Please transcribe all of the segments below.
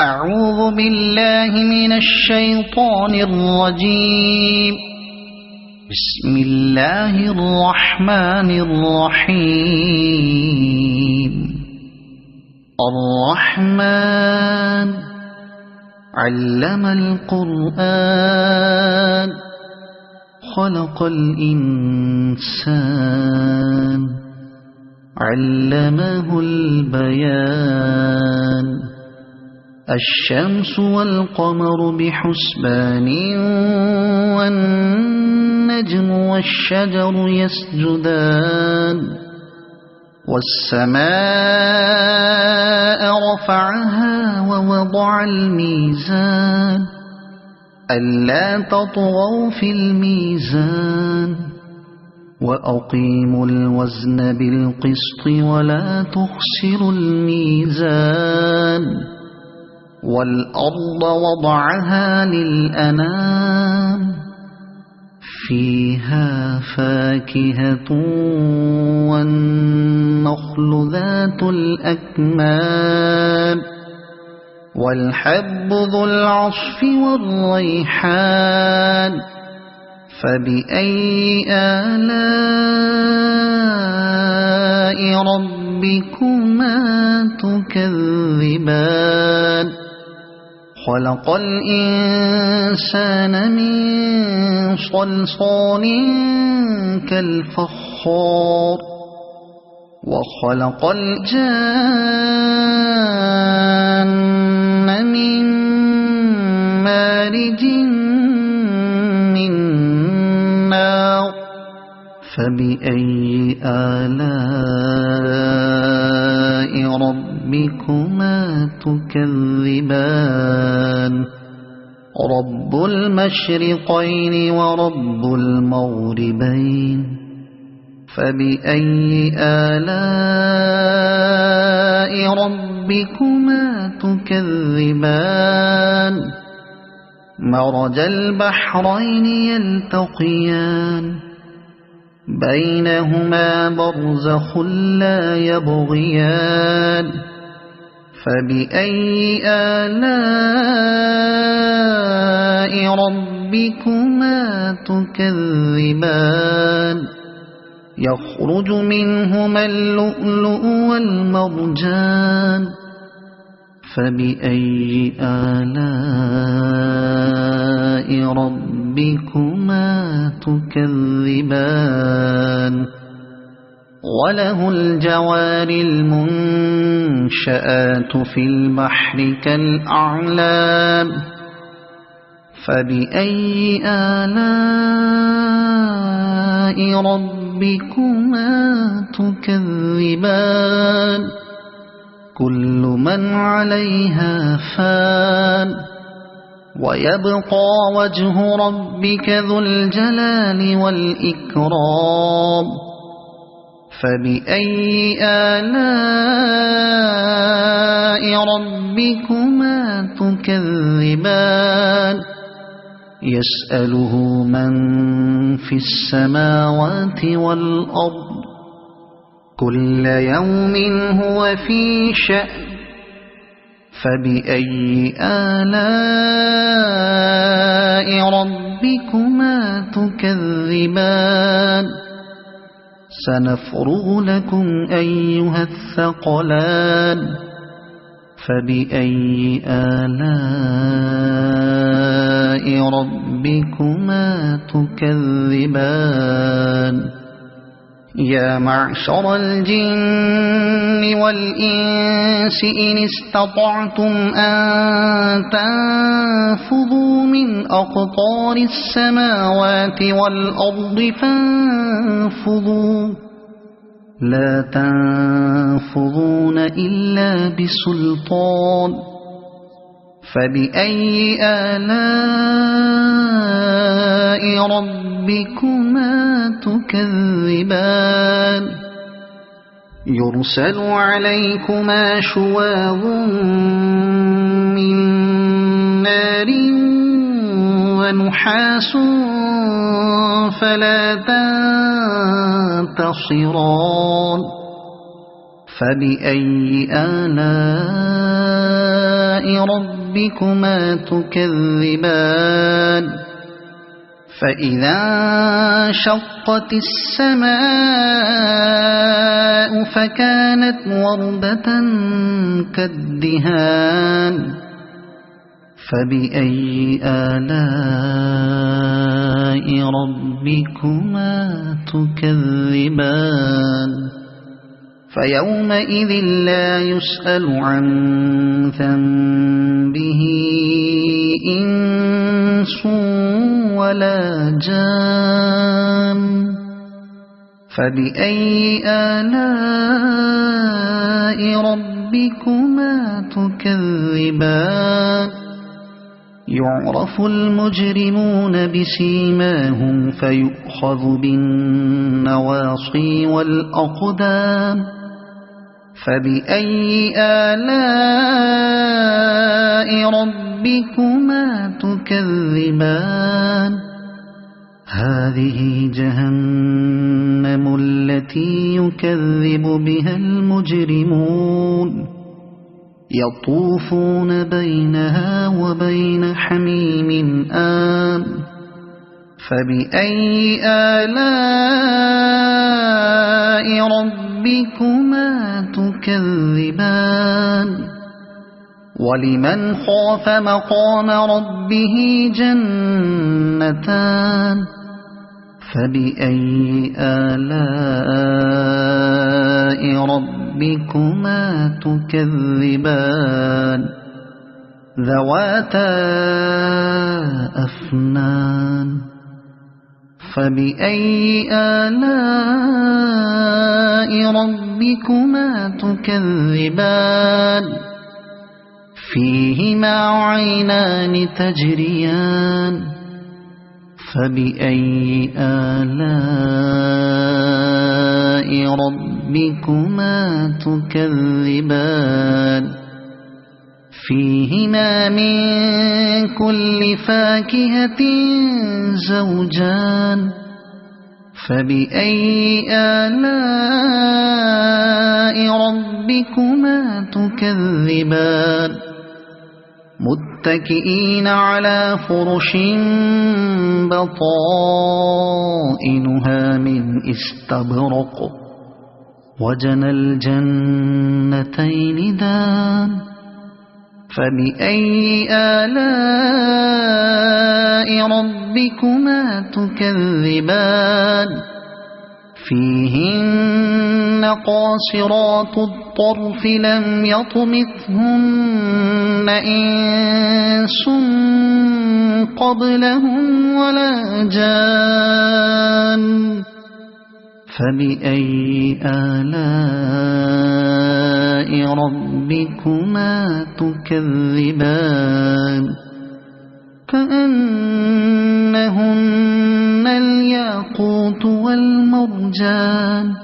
أعوذ بالله من الشيطان الرجيم. بسم الله الرحمن الرحيم. الرحمن علم القرآن خلق الإنسان علمه البيان. الشمس والقمر بحسبان والنجم والشجر يسجدان. والسماء رفعها ووضع الميزان ألا تطغوا في الميزان وأقيموا الوزن بالقسط ولا تخسروا الميزان. والأرض وضعها للأنام فيها فاكهة والنخل ذات الأكمام والحب ذو العصف والريحان. فبأي آلاء ربكما تكذبان. خلق الإنسان من صلصال كالفخار وخلق الجان من مارج من نار. فبأي آلاء ربكما تكذبان. رب المشرقين ورب المغربين. فبأي آلاء ربكما تكذبان. مرج البحرين يلتقيان بينهما برزخ لا يبغيان. فبأي آلاء ربكما تكذبان. يخرج منهما اللؤلؤ والمرجان. فبأي آلاء ربكما تكذبان. وله الجوار المنشآت في البحر كالأعلام. فبأي آلاء ربكما تكذبان. كل من عليها فان ويبقى وجه ربك ذو الجلال والإكرام. فبأي آلاء ربكما تكذبان. يسأله من في السماوات والأرض كل يوم هو في شأن. فبأي آلاء ربكما تكذبان. سنفرغ لكم أيها الثقلان. فبأي آلاء ربكما تكذبان. يا معشر الجن والإنس إن استطعتم أن تنفذوا من أقطار السماوات والأرض فانفذوا لا تنفذون إلا بسلطان. فبأي آلاء ربكما تكذبان. يرسل عليكما شواظ من نار ونحاس فلا تنتصران. فبأي آلاء ربكما تكذبان فإذا انشقت السماء فكانت وردة كالدهان فبأي آلاء ربكما تكذبان فيومئذ لا يسأل عن ذنبه إنس ولا جان فبأي آلاء ربكما تكذبان يعرف المجرمون بسيماهم فيؤخذ بالنواصي والأقدام فبأي آلاء ربكما تكذبان هذه جهنم التي يكذب بها المجرمون يطوفون بينها وبين حميم آن فبأي آلاء ربكما تكذبان ولمن خاف مقام ربه جنتان فبأي آلاء ربكما تكذبان ذواتا أفنان فبأي آلاء ربكما تكذبان فيهما عينان تجريان فبأي آلاء ربكما تكذبان فيهما من كل فاكهة زوجان فبأي آلاء ربكما تكذبان متكئين على فرش بطائنها من استبرق وجنى الجنتين دان فبأي آلاء ربكما تكذبان فيهن قاصرات الطرف لم يطمثهن إنس قبلهم ولا جان فبأي آلاء ربكما تكذبان كأنهن الياقوت والمرجان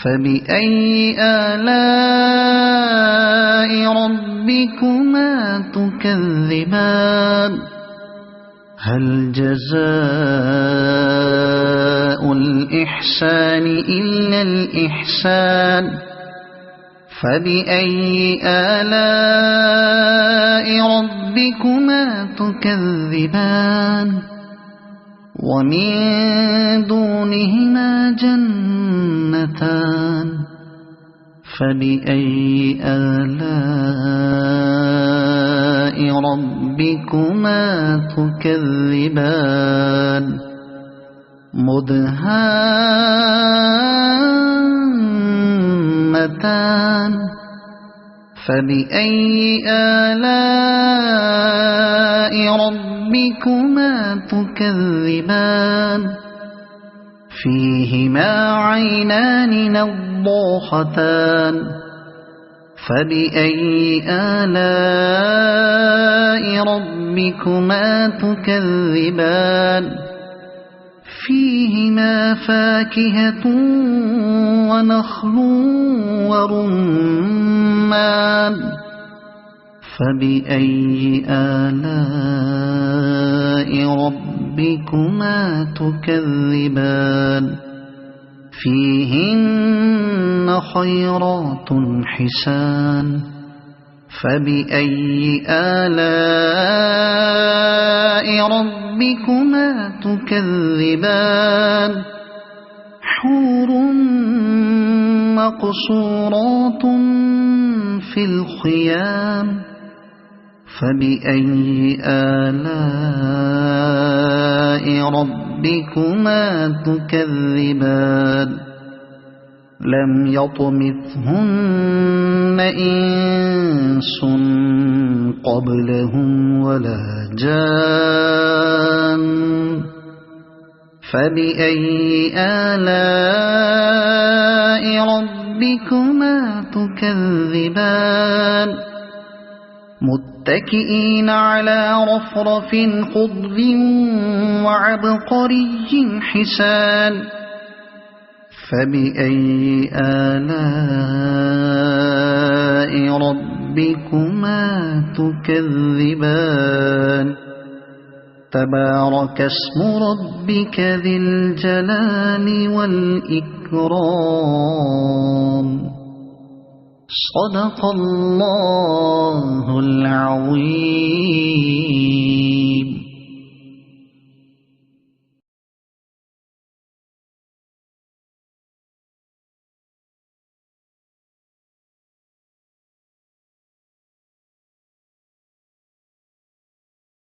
فبأي آلاء ربكما تكذبان هل جزاء الإحسان إلا الإحسان فبأي آلاء ربكما تكذبان ومن دونهما جنتان فبأي آلاء ربكما تكذبان مدهامتان فبأي آلاء ربكما تكذبان فيهما عينان نضاختان فبأي آلاء ربكما تكذبان فيهما فاكهة ونخل ورمان فبأي آلاء ربكما تكذبان فيهن خيرات حسان فبأي آلاء ربكما تكذبان حور مقصورات في الخيام فبأي آلاء ربكما تكذبان لم يطمثهن إنس قبلهم ولا جان فبأي آلاء ربكما تكذبان متكئين على رفرف خضر وعبقري حسان فبأي آلاء ربكما تكذبان تبارك اسم ربك ذي الجلال والإكرام صدق الله العظيم.